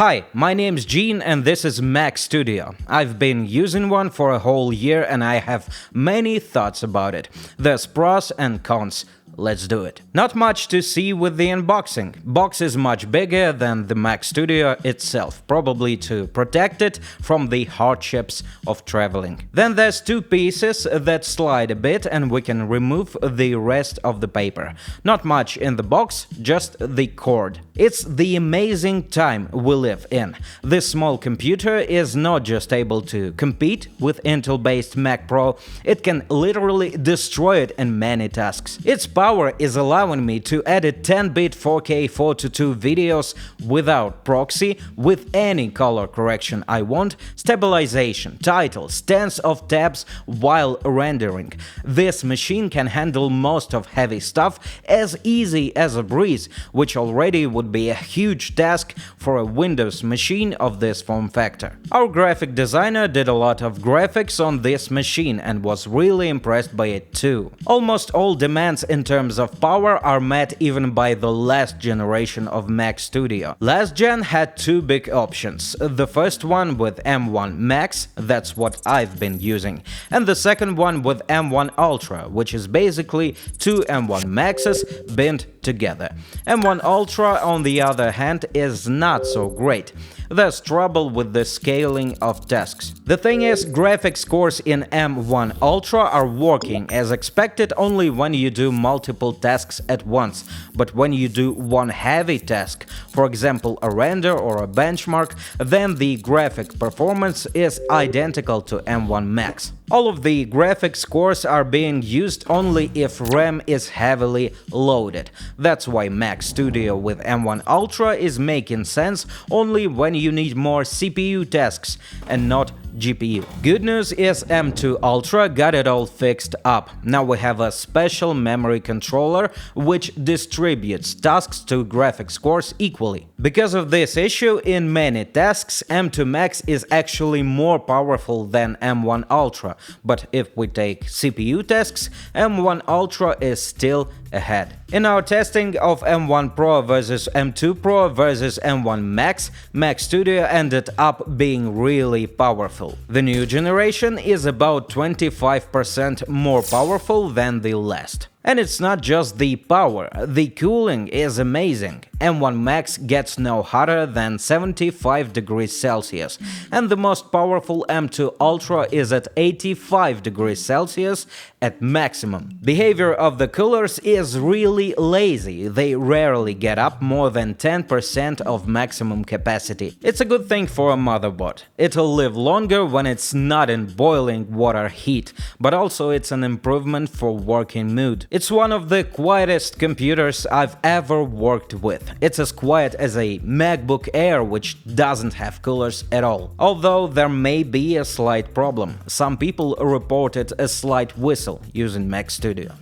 Hi, my name's Gene and this is Mac Studio. I've been using one for a whole year and I have many thoughts about it. There's pros and cons. Let's do it. Not much to see with the unboxing. Box is much bigger than the Mac Studio itself, probably to protect it from the hardships of traveling. Then there's two pieces that slide a bit and we can remove the rest of the paper. Not much in the box, just the cord. It's the amazing time we live in. This small computer is not just able to compete with Intel-based Mac Pro, it can literally destroy it in many tasks. Its power is allowing me to edit 10-bit 4K 4:2 videos without proxy, with any color correction I want, stabilization, titles, tens of tabs while rendering. This machine can handle most of heavy stuff as easy as a breeze, which already would be a huge task for a Windows machine of this form factor. Our graphic designer did a lot of graphics on this machine and was really impressed by it too. Almost all demands in terms of power are met even by the last generation of Mac Studio. Last gen had two big options. The first one with M1 Max, that's what I've been using, and the second one with M1 Ultra, which is basically two M1 Maxes binned together. M1 Ultra, on the other hand, is not so great. There's trouble with the scaling of tasks. The thing is, graphics cores in M1 Ultra are working as expected only when you do multiple tasks at once, but when you do one heavy task, for example a render or a benchmark, then the graphic performance is identical to M1 Max. All of the graphics cores are being used only if RAM is heavily loaded. That's why Mac Studio with M1 Ultra is making sense only when you need more CPU tasks and not GPU. Good news is M2 Ultra got it all fixed up. Now we have a special memory controller which distributes tasks to graphics cores equally. Because of this issue, in many tasks M2 Max is actually more powerful than M1 Ultra, but if we take CPU tasks, M1 Ultra is still ahead. In our testing of M1 Pro versus M2 Pro versus M1 Max, Mac Studio ended up being really powerful. The new generation is about 25% more powerful than the last. And it's not just the power, the cooling is amazing. M1 Max gets no hotter than 75 degrees Celsius, and the most powerful M2 Ultra is at 85 degrees Celsius at maximum. Behavior of the coolers is really lazy, they rarely get up more than 10% of maximum capacity. It's a good thing for a motherboard. It'll live longer when it's not in boiling water heat, but also it's an improvement for working mood. It's one of the quietest computers I've ever worked with. It's as quiet as a MacBook Air, which doesn't have coolers at all. Although there may be a slight problem. Some people reported a slight whistle using Mac Studio.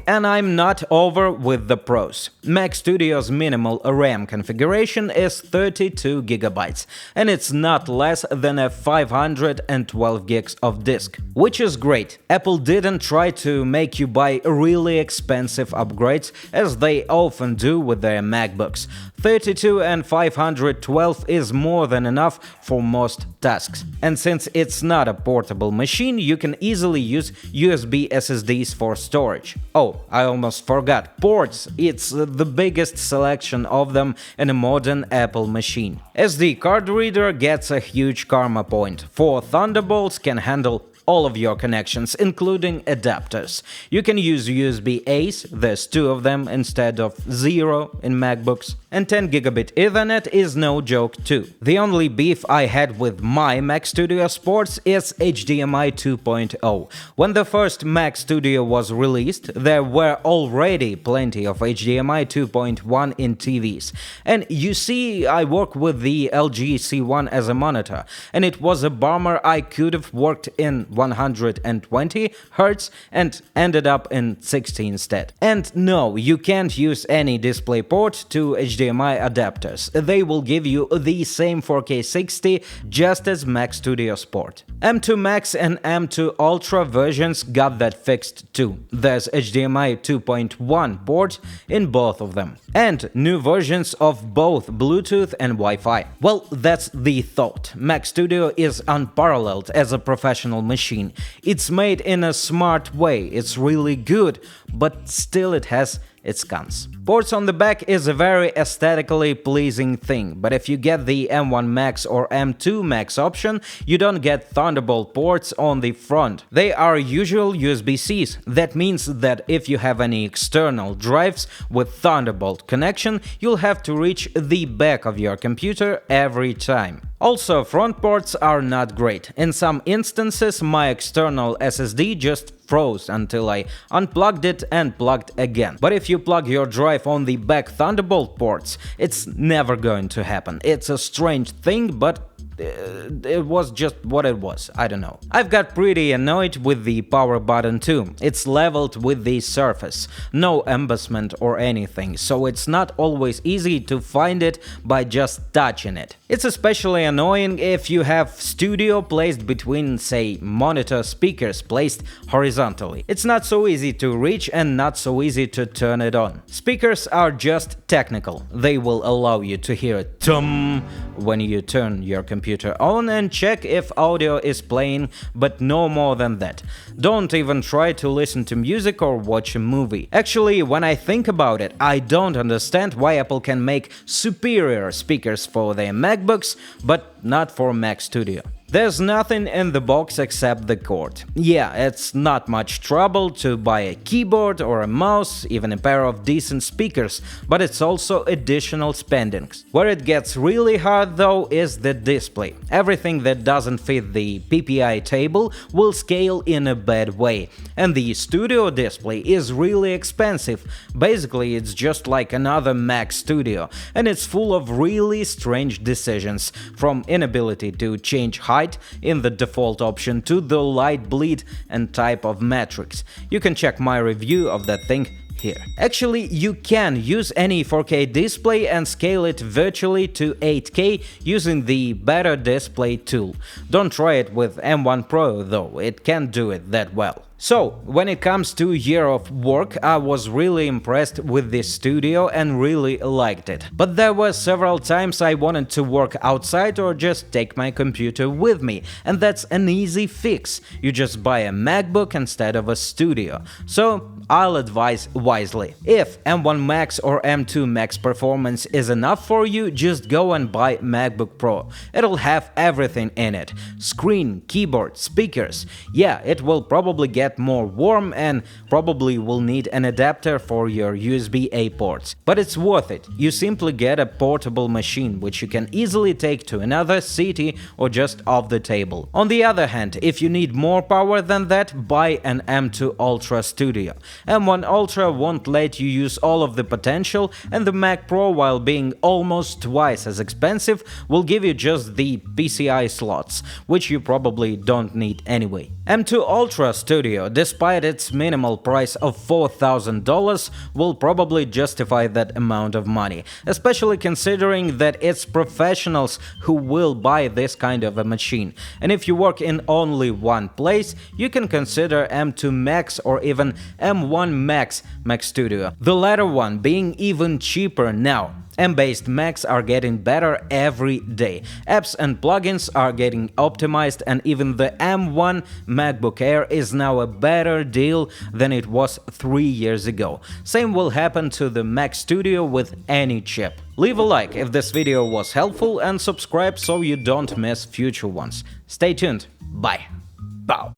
And I'm not over with the pros. Mac Studio's minimal RAM configuration is 32GB, and it's not less than a 512 gigs of disk, which is great. Apple didn't try to make you buy really expensive upgrades, as they often do with their MacBooks. 32 and 512 is more than enough for most tasks. And since it's not a portable machine, you can easily use USB SSDs for storage. Oh, I almost forgot, ports. It's the biggest selection of them in a modern Apple machine. SD card reader gets a huge karma point. 4 Thunderbolts can handle all of your connections, including adapters. You can use USB-A's, there's 2 of them instead of 0 in MacBooks, and 10 gigabit Ethernet is no joke too. The only beef I had with my Mac Studio Sports is HDMI 2.0. When the first Mac Studio was released, there were already plenty of HDMI 2.1 in TVs. And you see, I work with the LG C1 as a monitor, and it was a bummer I could have worked in 120 Hz and ended up in 60 instead. And no, you can't use any DisplayPort to HDMI adapters. They will give you the same 4K 60 just as Mac Studio Sport. M2 Max and M2 Ultra versions got that fixed too. There's HDMI 2.1 port in both of them. And new versions of both Bluetooth and Wi-Fi. Well, that's the thought. Mac Studio is unparalleled as a professional machine. It's made in a smart way, it's really good, but still it has its cons. Ports on the back is a very aesthetically pleasing thing, but if you get the M1 Max or M2 Max option, you don't get Thunderbolt ports on the front. They are usual USB-Cs. That means that if you have any external drives with Thunderbolt connection, you'll have to reach the back of your computer every time. Also, front ports are not great. In some instances, my external SSD just froze until I unplugged it and plugged again. But if you plug your drive on the back Thunderbolt ports, it's never going to happen. It's a strange thing, but it was just what it was, I don't know. I've got pretty annoyed with the power button too. It's leveled with the surface, no embossment or anything, so it's not always easy to find it by just touching it. It's especially annoying if you have Studio placed between, say, monitor speakers placed horizontally. It's not so easy to reach and not so easy to turn it on. Speakers are just technical. They will allow you to hear a tum when you turn your computer on and check if audio is playing, but no more than that. Don't even try to listen to music or watch a movie. Actually, when I think about it, I don't understand why Apple can make superior speakers for their MacBooks, but not for Mac Studio. There's nothing in the box except the cord. Yeah, it's not much trouble to buy a keyboard or a mouse, even a pair of decent speakers, but it's also additional spendings. Where it gets really hard though is the display. Everything that doesn't fit the PPI table will scale in a bad way, and the Studio display is really expensive. Basically, it's just like another Mac Studio, and it's full of really strange decisions, from inability to change height in the default option to the light bleed and type of matrix. You can check my review of that thing here. Actually, you can use any 4K display and scale it virtually to 8K using the Better Display tool. Don't try it with M1 Pro though, it can't do it that well. So, when it comes to year of work, I was really impressed with this Studio and really liked it. But there were several times I wanted to work outside or just take my computer with me, and that's an easy fix. You just buy a MacBook instead of a Studio. So, I'll advise wisely. If M1 Max or M2 Max performance is enough for you, just go and buy MacBook Pro. It'll have everything in it. Screen, keyboard, speakers. Yeah, it will probably get more warm and probably will need an adapter for your USB-A ports. But it's worth it. You simply get a portable machine which you can easily take to another city or just off the table. On the other hand, if you need more power than that, buy an M2 Ultra Studio. M1 Ultra won't let you use all of the potential, and the Mac Pro, while being almost twice as expensive, will give you just the PCI slots, which you probably don't need anyway. M2 Ultra Studio, despite its minimal price of $4,000, will probably justify that amount of money, especially considering that it's professionals who will buy this kind of a machine. And if you work in only one place, you can consider M2 Max or even M1 Max Mac Studio, the latter one being even cheaper now. M-based Macs are getting better every day. Apps and plugins are getting optimized, and even the M1 MacBook Air is now a better deal than it was 3 years ago. Same will happen to the Mac Studio with any chip. Leave a like if this video was helpful and subscribe so you don't miss future ones. Stay tuned. Bye. Bow.